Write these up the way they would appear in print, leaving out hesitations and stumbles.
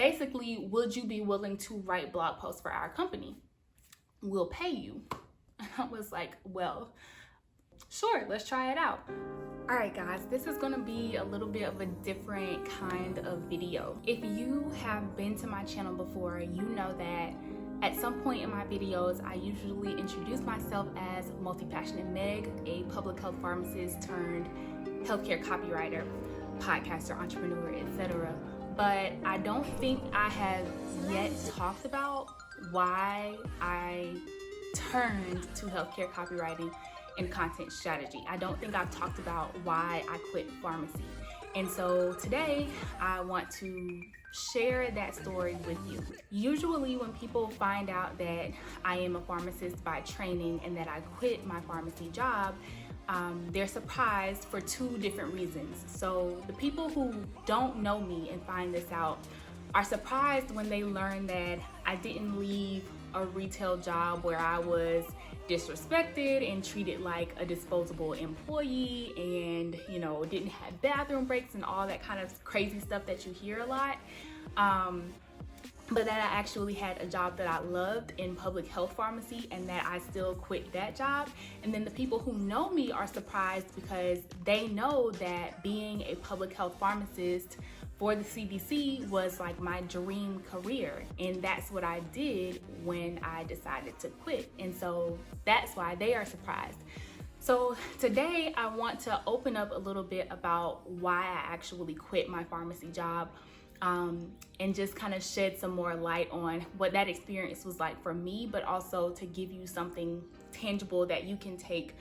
basically, would you be willing to write blog posts for our company? We'll pay you. I was like, well, sure, let's try it out. All right, guys, this is gonna be a little bit of a different kind of video. If you have been to my channel before, you know that at some point in my videos, I usually introduce myself as Multi-Passionate Meg, a public health pharmacist turned healthcare copywriter, podcaster, entrepreneur, etc. But I don't think I have yet talked about why I turned to healthcare copywriting and content strategy. I don't think I've talked about why I quit pharmacy. And so today I want to share that story with you. Usually when people find out that I am a pharmacist by training and that I quit my pharmacy job, they're surprised for two different reasons. So the people who don't know me and find this out are surprised when they learn that I didn't leave a retail job where I was disrespected and treated like a disposable employee and, you know, didn't have bathroom breaks and all that kind of crazy stuff that you hear a lot. But that I actually had a job that I loved in public health pharmacy and that I still quit that job. And then the people who know me are surprised because they know that being a public health pharmacist for the CDC was like my dream career. And that's what I did when I decided to quit. And so that's why they are surprised. So today I want to open up a little bit about why I actually quit my pharmacy job. And just kind of shed some more light on what that experience was like for me, but also to give you something tangible that you can take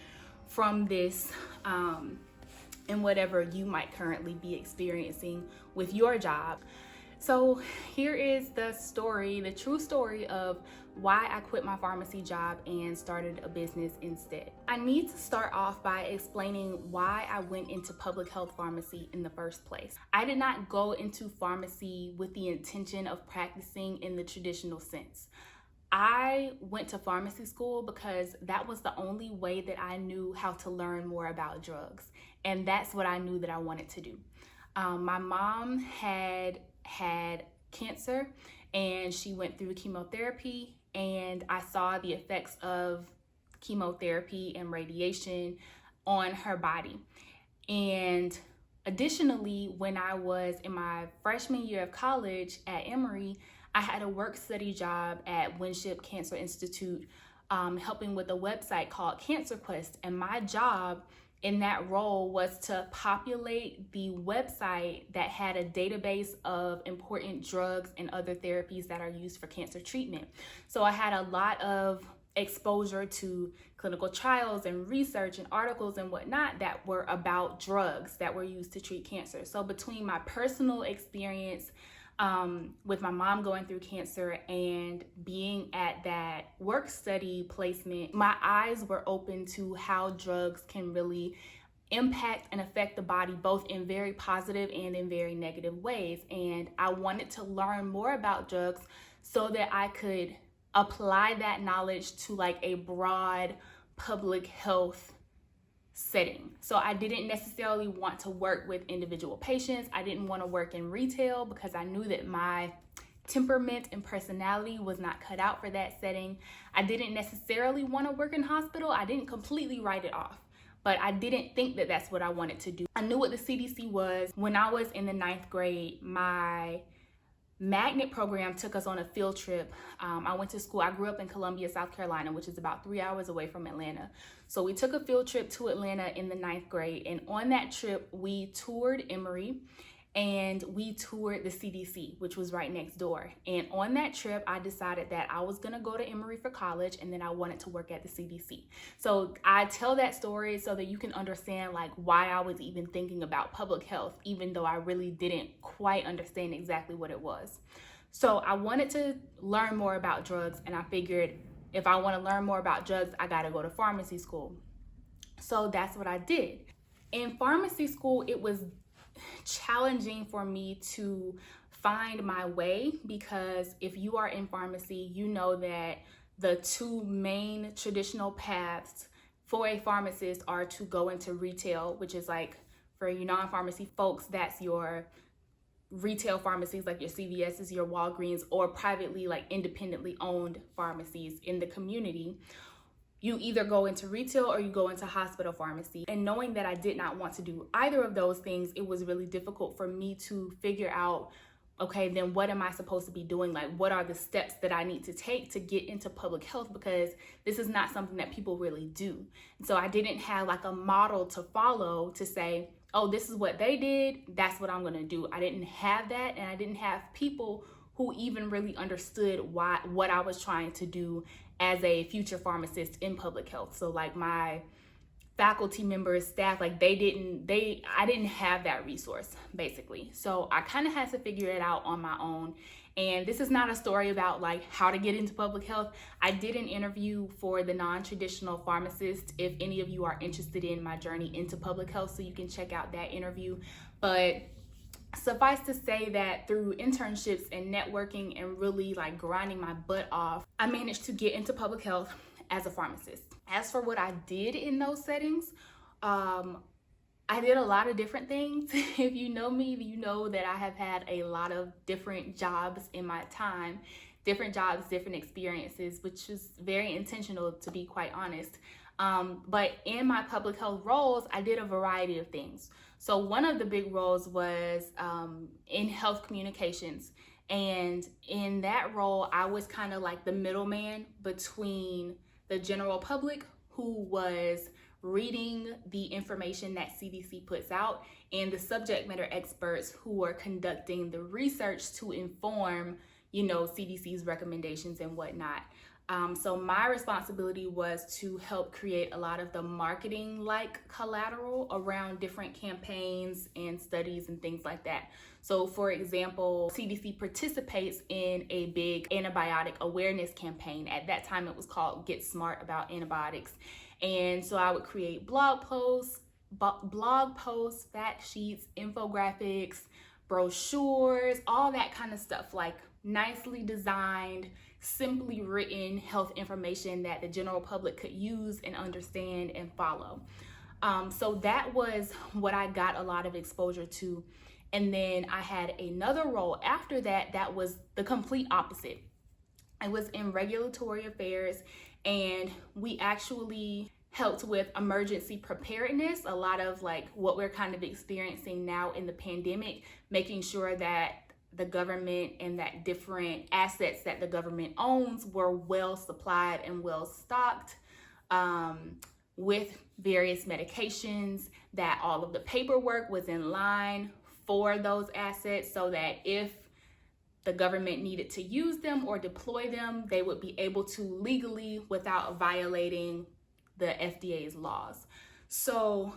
from this and whatever you might currently be experiencing with your job. So here is the story, the true story of why I quit my pharmacy job and started a business instead. I need to start off by explaining why I went into public health pharmacy in the first place. I did not go into pharmacy with the intention of practicing in the traditional sense. I went to pharmacy school because that was the only way that I knew how to learn more about drugs. And that's what I knew that I wanted to do. My mom had cancer and she went through chemotherapy, and I saw the effects of chemotherapy and radiation on her body. And additionally, when I was in my freshman year of college at Emory, I had a work study job at Winship Cancer Institute, helping with a website called Cancer Quest. And my job in that role was to populate the website that had a database of important drugs and other therapies that are used for cancer treatment. So I had a lot of exposure to clinical trials and research and articles and whatnot that were about drugs that were used to treat cancer. So between my personal experience with my mom going through cancer and being at that work study placement, my eyes were open to how drugs can really impact and affect the body, both in very positive and in very negative ways. And I wanted to learn more about drugs so that I could apply that knowledge to like a broad public health setting. So I didn't necessarily want to work with individual patients. I didn't want to work in retail because I knew that my temperament and personality was not cut out for that setting. I didn't necessarily want to work in hospital. I didn't completely write it off, but I didn't think that that's what I wanted to do. I knew what the CDC was. When I was in the 9th grade, my magnet program took us on a field trip. I went to school. I grew up in Columbia, South Carolina, which is about 3 hours away from Atlanta. So we took a field trip to Atlanta in the 9th grade. And on that trip, we toured Emory and we toured the CDC, which was right next door. And on that trip, I decided that I was gonna go to Emory for college and then I wanted to work at the CDC. So I tell that story so that you can understand like why I was even thinking about public health, even though I really didn't quite understand exactly what it was. So I wanted to learn more about drugs, and I figured if I wanna learn more about drugs, I gotta go to pharmacy school. So that's what I did. In pharmacy school, it was challenging for me to find my way, because if you are in pharmacy, you know that the two main traditional paths for a pharmacist are to go into retail, which is like, for you non-pharmacy folks, that's your retail pharmacies like your CVS's, your Walgreens, or privately, like independently owned pharmacies in the community, you either go into retail or you go into hospital pharmacy. And knowing that I did not want to do either of those things, it was really difficult for me to figure out, okay, then what am I supposed to be doing? Like, what are the steps that I need to take to get into public health? Because this is not something that people really do. And so I didn't have like a model to follow to say, oh, this is what they did, that's what I'm gonna do. I didn't have that, and I didn't have people who even really understood what I was trying to do as a future pharmacist in public health. So like my faculty members, staff, like I didn't have that resource basically. So I kind of had to figure it out on my own. And this is not a story about like how to get into public health. I did an interview for the non-traditional pharmacist if any of you are interested in my journey into public health, so you can check out that interview. But suffice to say that through internships and networking and really like grinding my butt off, I managed to get into public health as a pharmacist. As for what I did in those settings, I did a lot of different things. If you know me, you know that I have had a lot of different jobs in my time, different jobs, different experiences, which is very intentional, to be quite honest. But in my public health roles, I did a variety of things. So one of the big roles was in health communications. And in that role, I was kind of like the middleman between the general public, who was reading the information that CDC puts out, and the subject matter experts who are conducting the research to inform, CDC's recommendations and whatnot. So my responsibility was to help create a lot of the marketing-like collateral around different campaigns and studies and things like that. So for example, CDC participates in a big antibiotic awareness campaign. At that time, it was called Get Smart About Antibiotics. And so I would create blog posts, fact sheets, infographics, brochures, all that kind of stuff, like nicely designed, simply written health information that the general public could use and understand and follow. So that was what I got a lot of exposure to. And then I had another role after that that was the complete opposite. I was in regulatory affairs, and we actually helped with emergency preparedness, a lot of like what we're kind of experiencing now in the pandemic, making sure that the government and that different assets that the government owns were well supplied and well stocked with various medications, that all of the paperwork was in line for those assets, so that if the government needed to use them or deploy them, they would be able to legally without violating the FDA's laws. So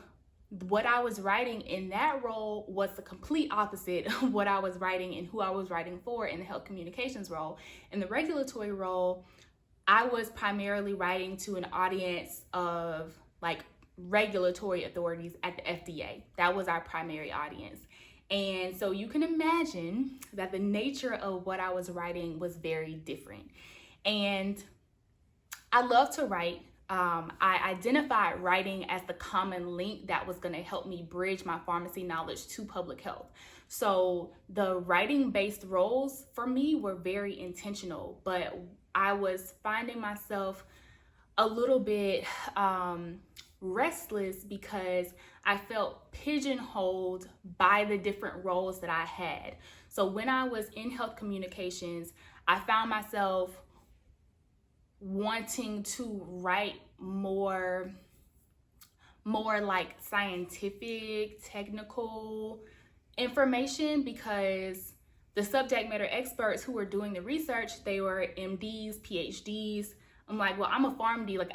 what I was writing in that role was the complete opposite of what I was writing and who I was writing for in the health communications role. In the regulatory role, I was primarily writing to an audience of like regulatory authorities at the FDA. That was our primary audience. And so you can imagine that the nature of what I was writing was very different. And I love to write. I identified writing as the common link that was going to help me bridge my pharmacy knowledge to public health. So the writing-based roles for me were very intentional, but I was finding myself a little bit restless because I felt pigeonholed by the different roles that I had. So when I was in health communications, I found myself wanting to write more like scientific, technical information, because the subject matter experts who were doing the research, they were MDs, PhDs. I'm like, well, I'm a PharmD, like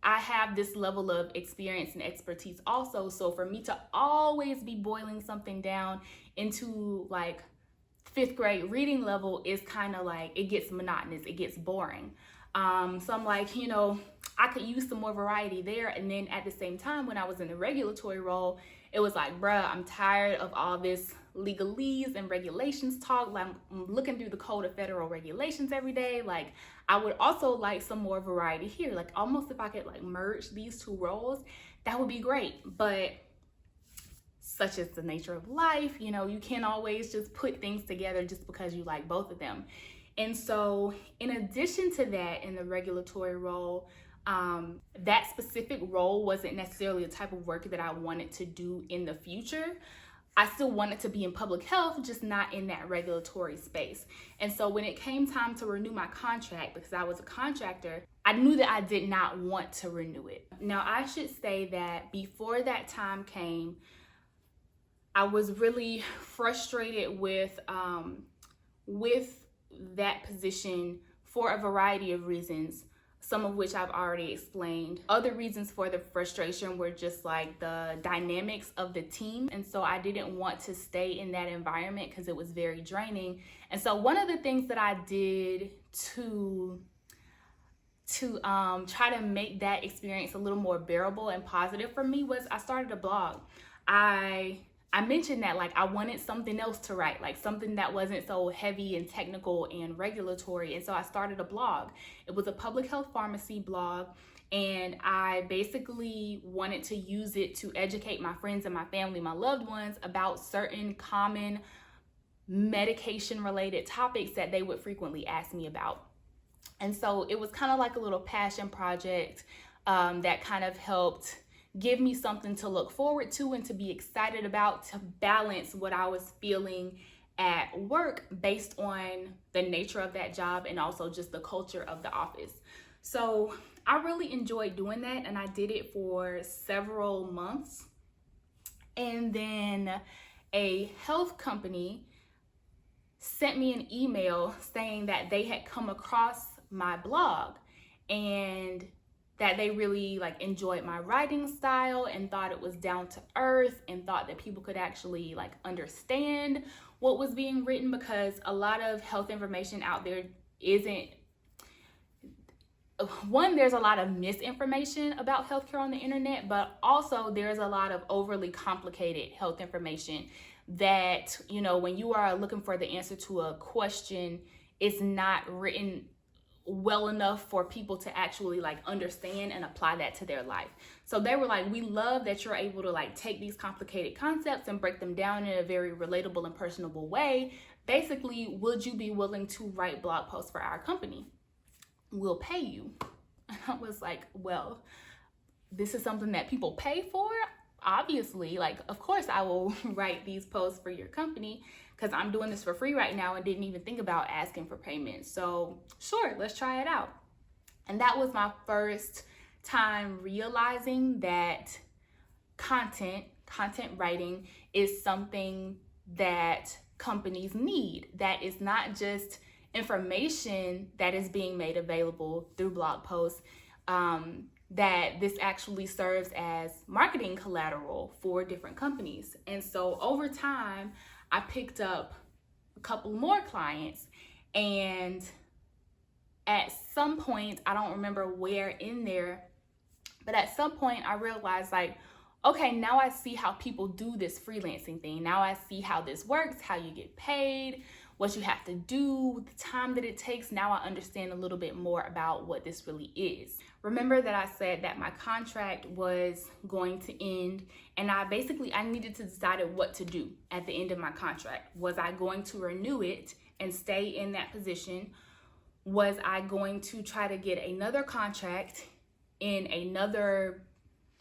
I have this level of experience and expertise also. So for me to always be boiling something down into like 5th grade reading level is kind of like, it gets monotonous, it gets boring. So I'm like, I could use some more variety there. And then at the same time, when I was in the regulatory role, it was like, bruh, I'm tired of all this legalese and regulations talk. Like, I'm looking through the code of federal regulations every day. Like, I would also like some more variety here. Like, almost if I could like merge these two roles, that would be great. But such as the nature of life. You know, you can't always just put things together just because you like both of them. And so in addition to that, in the regulatory role, that specific role wasn't necessarily the type of work that I wanted to do in the future. I still wanted to be in public health, just not in that regulatory space. And so when it came time to renew my contract, because I was a contractor, I knew that I did not want to renew it. Now, I should say that before that time came, I was really frustrated with that position for a variety of reasons, some of which I've already explained. Other reasons for the frustration were just like the dynamics of the team. And so I didn't want to stay in that environment because it was very draining. And so one of the things that I did to try to make that experience a little more bearable and positive for me was I started a blog. I mentioned that like I wanted something else to write, like something that wasn't so heavy and technical and regulatory. And so I started a blog. It was a public health pharmacy blog. And I basically wanted to use it to educate my friends and my family, my loved ones, about certain common medication related topics that they would frequently ask me about. And so it was kind of like a little passion project that kind of helped give me something to look forward to and to be excited about, to balance what I was feeling at work based on the nature of that job and also just the culture of the office. So I really enjoyed doing that, and I did it for several months. And then a health company sent me an email saying that they had come across my blog and that they really like enjoyed my writing style and thought it was down to earth and thought that people could actually like understand what was being written, because a lot of health information out there isn't, one, there's a lot of misinformation about healthcare on the internet, but also there's a lot of overly complicated health information that, you know, when you are looking for the answer to a question, it's not written well enough for people to actually like understand and apply that to their life. So they were like, we love that you're able to like take these complicated concepts and break them down in a very relatable and personable way. Basically, would you be willing to write blog posts for our company? We'll pay you. And I was like, well, this is something that people pay for? Obviously, like, of course I will write these posts for your company, because I'm doing this for free right now and didn't even think about asking for payment. So sure, let's try it out. And that was my first time realizing that content writing is something that companies need. That is not just information that is being made available through blog posts, that this actually serves as marketing collateral for different companies. And so over time, I picked up a couple more clients, and at some point, I don't remember where in there, but at some point I realized like, okay, now I see how people do this freelancing thing. Now I see how this works, how you get paid, what you have to do, the time that it takes. Now I understand a little bit more about what this really is. Remember that I said that my contract was going to end, and I needed to decide what to do at the end of my contract. Was I going to renew it and stay in that position? Was I going to try to get another contract in another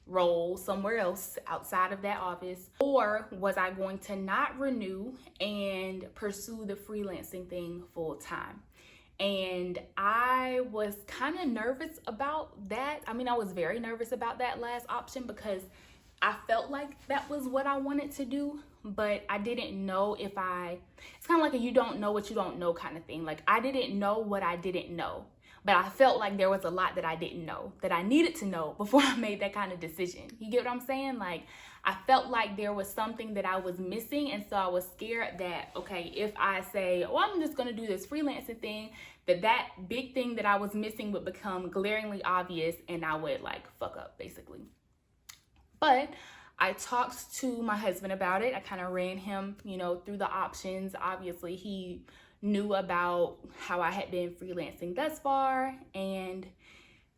role somewhere else outside of that office? Or was I going to not renew and pursue the freelancing thing full time? And I was kind of nervous about that. I mean, I was very nervous about that last option because I felt like that was what I wanted to do, but I didn't know it's kind of like a you don't know what you don't know kind of thing. Like, I didn't know what I didn't know, but I felt like there was a lot that I didn't know that I needed to know before I made that kind of decision. You get what I'm saying? Like, I felt like there was something that I was missing. And so I was scared that, okay, if I say, oh, I'm just going to do this freelancing thing, that big thing that I was missing would become glaringly obvious and I would like fuck up basically. But I talked to my husband about it. I kind of ran him, through the options. Obviously, he knew about how I had been freelancing thus far, and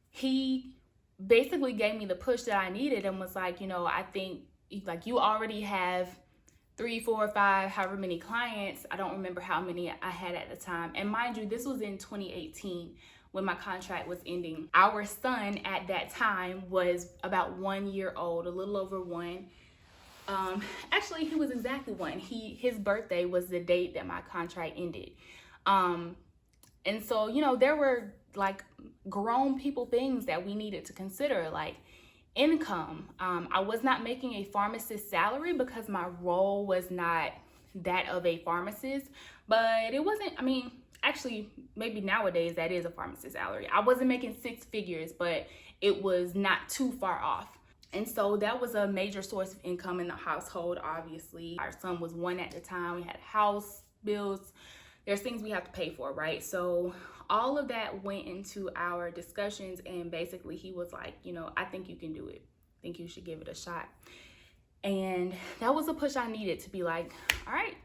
he basically gave me the push that I needed and was like, I think like you already have 3, 4, 5, however many clients. I don't remember how many I had at the time. And mind you, this was in 2018 when my contract was ending. Our son at that time was about 1 year old, a little over 1. Actually, he was exactly 1. His birthday was the date that my contract ended. And so, you know, there were like grown people things that we needed to consider, like income. I was not making a pharmacist salary because my role was not that of a pharmacist, but it wasn't, I mean, actually, maybe nowadays that is a pharmacist salary. I wasn't making 6 figures, but it was not too far off. And so that was a major source of income in the household, obviously. Our son was 1 at the time. We had house bills. There's things we have to pay for, right? So all of that went into our discussions, and basically he was like, you know, I think you can do it. I think you should give it a shot. And that was a push I needed to be like, all right,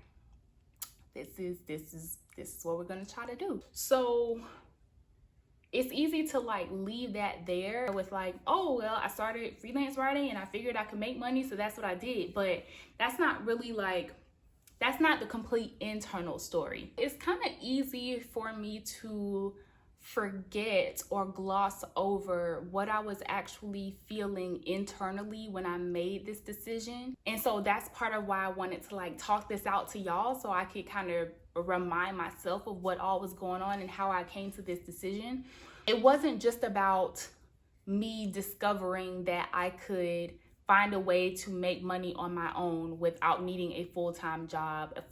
this is what we're gonna try to do. So it's easy to like leave that there with like, oh, well, I started freelance writing and I figured I could make money, so that's what I did. But that's not really like, that's not the complete internal story. It's kind of easy for me to forget or gloss over what I was actually feeling internally when I made this decision. And so that's part of why I wanted to like talk this out to y'all, so I could kind of remind myself of what all was going on and how I came to this decision. It wasn't just about me discovering that I could find a way to make money on my own without needing a full-time job, a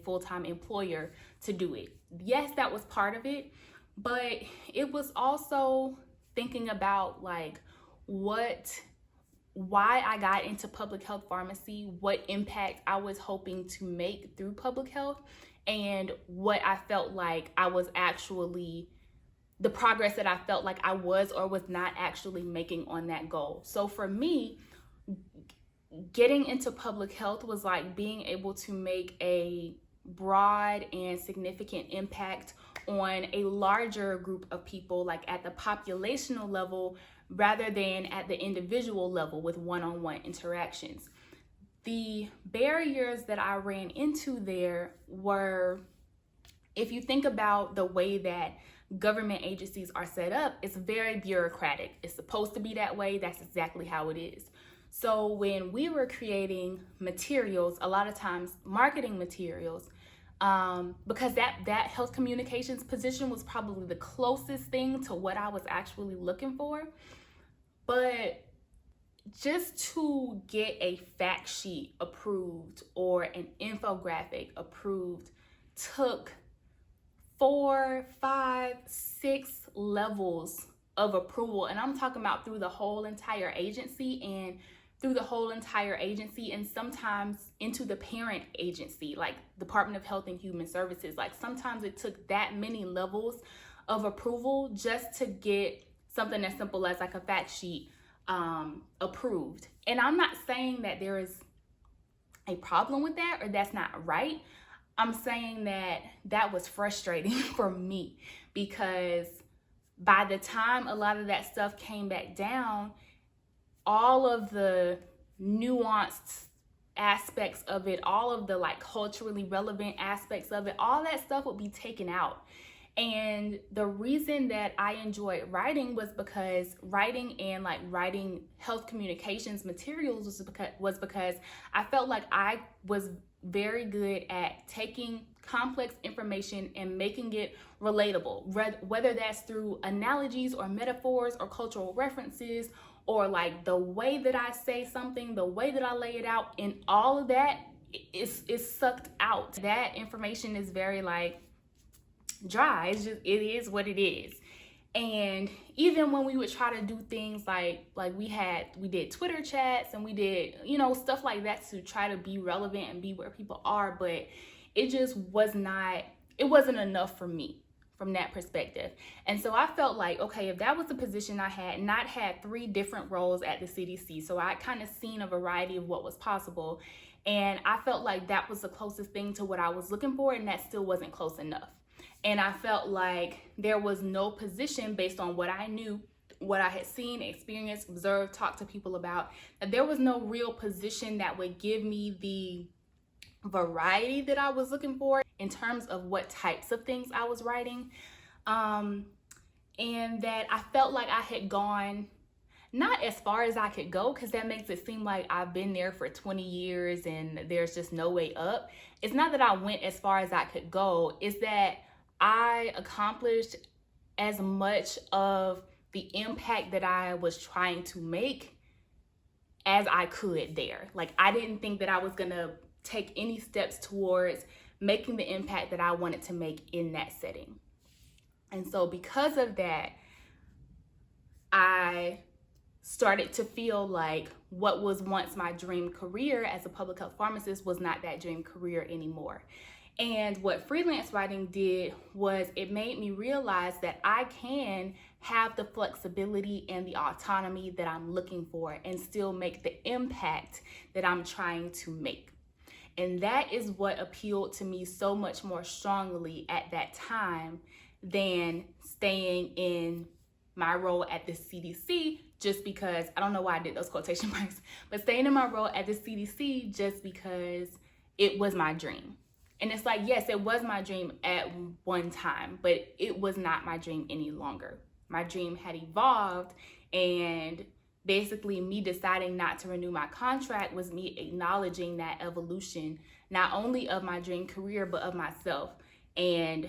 full-time employer to do it. Yes, that was part of it, but it was also thinking about like why I got into public health pharmacy, what impact I was hoping to make through public health, and what I felt like I was actually, the progress that I felt like I was or was not actually making on that goal. So for me, getting into public health was like being able to make a broad and significant impact on a larger group of people, like at the populational level rather than at the individual level with one-on-one interactions. The barriers that I ran into there were, if you think about the way that government agencies are set up, it's very bureaucratic. It's supposed to be that way. That's exactly how it is. So when we were creating materials, a lot of times marketing materials, because that health communications position was probably the closest thing to what I was actually looking for. But just to get a fact sheet approved or an infographic approved took 4, 5, 6 levels of approval. And I'm talking about through the whole entire agency and sometimes into the parent agency, like Department of Health and Human Services. Like sometimes it took that many levels of approval just to get something as simple as like a fact sheet approved. And I'm not saying that there is a problem with that or that's not right. I'm saying that that was frustrating for me, because by the time a lot of that stuff came back down, all of the nuanced aspects of it, all of the like culturally relevant aspects of it, all that stuff would be taken out. And the reason that I enjoyed writing was because writing health communications materials was because I felt like I was very good at taking complex information and making it relatable, whether that's through analogies or metaphors or cultural references, or like the way that I say something, the way that I lay it out, and all of that is sucked out. That information is very like dry. It's just, it is what it is. And even when we would try to do things like we did Twitter chats and we did, stuff like that to try to be relevant and be where people are, but it just wasn't enough for me from that perspective. And so I felt like, okay, if that was the position I had, not had 3 different roles at the CDC, so I kind of seen a variety of what was possible, and I felt like that was the closest thing to what I was looking for, and that still wasn't close enough. And I felt like there was no position based on what I knew what I had seen, experienced, observed, talked to people about, that there was no real position that would give me the variety that I was looking for in terms of what types of things I was writing. And that I felt like I had gone not as far as I could go, because that makes it seem like I've been there for 20 years and there's just no way up. It's not that I went as far as I could go, it's that I accomplished as much of the impact that I was trying to make as I could there. Like, I didn't think that I was gonna take any steps towards making the impact that I wanted to make in that setting. And so because of that, I started to feel like what was once my dream career as a public health pharmacist was not that dream career anymore. And what freelance writing did was it made me realize that I can have the flexibility and the autonomy that I'm looking for and still make the impact that I'm trying to make. And that is what appealed to me so much more strongly at that time than staying in my role at the CDC, just because, I don't know why I did those quotation marks, but staying in my role at the CDC just because it was my dream. And it's like, yes, it was my dream at one time, but it was not my dream any longer. My dream had evolved, and basically me deciding not to renew my contract was me acknowledging that evolution, not only of my dream career, but of myself, and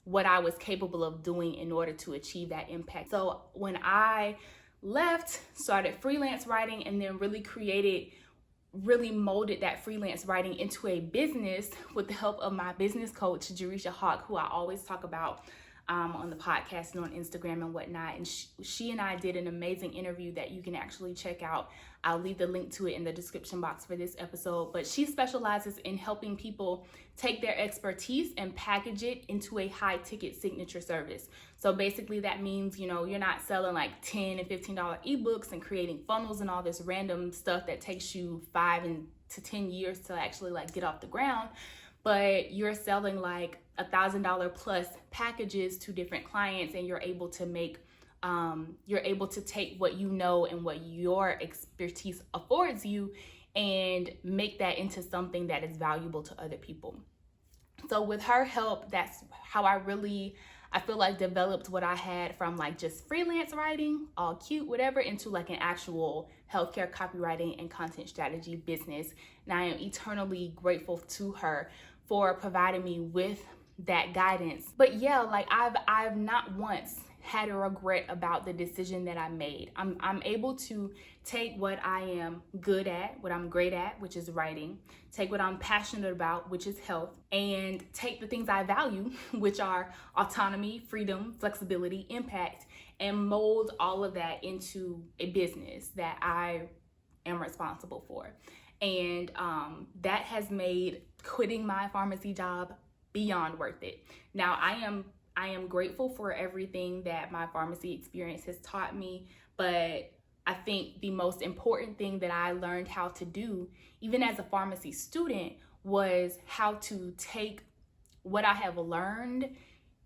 what I was capable of doing in order to achieve that impact. So when I left, started freelance writing, and then really molded that freelance writing into a business with the help of my business coach, Jerisha Hawk, who I always talk about on the podcast and on Instagram and whatnot. And she and I did an amazing interview that you can actually check out. I'll leave the link to it in the description box for this episode. But she specializes in helping people take their expertise and package it into a high ticket signature service. So basically that means, you're not selling like $10 and $15 ebooks and creating funnels and all this random stuff that takes you 5 to 10 years to actually like get off the ground. But you're selling like $1,000 plus packages to different clients, and you're able to take what you know and what your expertise affords you and make that into something that is valuable to other people. So with her help, that's how I feel like developed what I had from like just freelance writing, all cute, whatever, into like an actual healthcare copywriting and content strategy business. And I am eternally grateful to her for providing me with that guidance. But yeah, like I've not once had a regret about the decision that I made. I'm able to take what I am good at, what I'm great at, which is writing, take what I'm passionate about, which is health, and take the things I value, which are autonomy, freedom, flexibility, impact, and mold all of that into a business that I am responsible for. And that has made quitting my pharmacy job beyond worth it. Now, I am grateful for everything that my pharmacy experience has taught me, but I think the most important thing that I learned how to do, even as a pharmacy student, was how to take what I have learned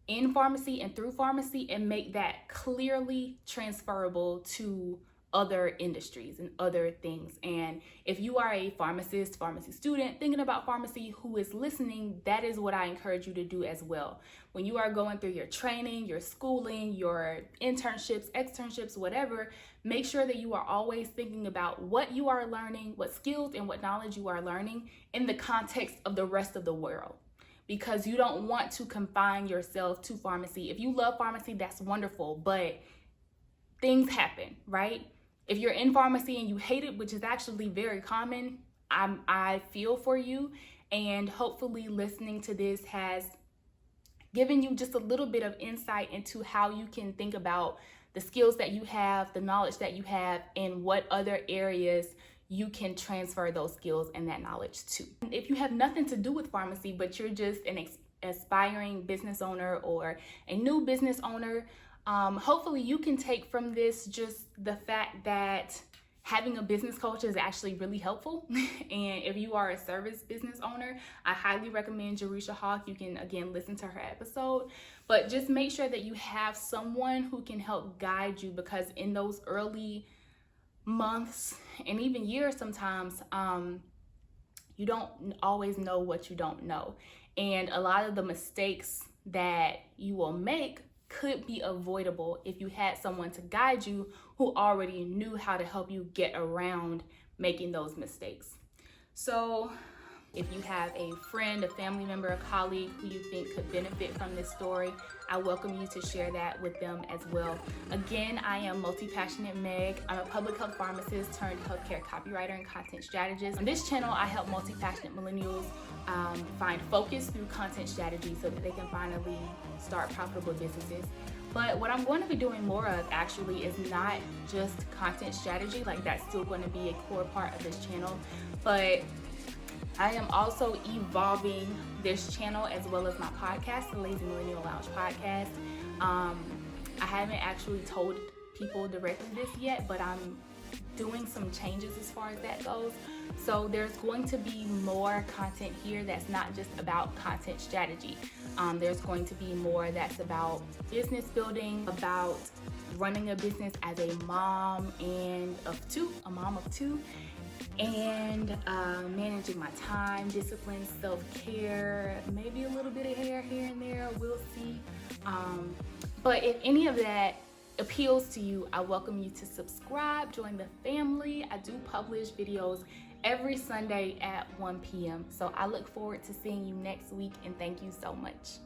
in pharmacy and through pharmacy and make that clearly transferable to other industries and other things. And if you are a pharmacy student thinking about pharmacy who is listening, that is what I encourage you to do as well. When you are going through your training, your schooling, your internships, externships, whatever, make sure that you are always thinking about what you are learning, what skills and what knowledge you are learning in the context of the rest of the world. Because you don't want to confine yourself to pharmacy. If you love pharmacy, that's wonderful, but things happen, right? If you're in pharmacy and you hate it, which is actually very common, I feel for you. And hopefully listening to this has given you just a little bit of insight into how you can think about the skills that you have, the knowledge that you have, and what other areas you can transfer those skills and that knowledge to. If you have nothing to do with pharmacy, but you're just an aspiring business owner or a new business owner, hopefully you can take from this just the fact that having a business coach is actually really helpful. And if you are a service business owner, I highly recommend Jerusha Hawk. You can, again, listen to her episode. But just make sure that you have someone who can help guide you, because in those early months and even years sometimes, you don't always know what you don't know. And a lot of the mistakes that you will make could be avoidable if you had someone to guide you who already knew how to help you get around making those mistakes. So if you have a friend, a family member, a colleague who you think could benefit from this story, I welcome you to share that with them as well. Again, I am Multi-Passionate Meg. I'm a public health pharmacist turned healthcare copywriter and content strategist. On this channel, I help multi-passionate millennials find focus through content strategy so that they can finally start profitable businesses. But what I'm going to be doing more of actually is not just content strategy, like that's still going to be a core part of this channel, but I am also evolving this channel as well as my podcast, the Lazy Millennial Lounge podcast. I haven't actually told people directly this yet, but I'm doing some changes as far as that goes. So there's going to be more content here that's not just about content strategy. There's going to be more that's about business building, about running a business as a mom of two, and managing my time, discipline, self-care, maybe a little bit of hair here and there, we'll see. But if any of that appeals to you, I welcome you to subscribe, join the family. I do publish videos every Sunday at 1 p.m. So I look forward to seeing you next week, and thank you so much.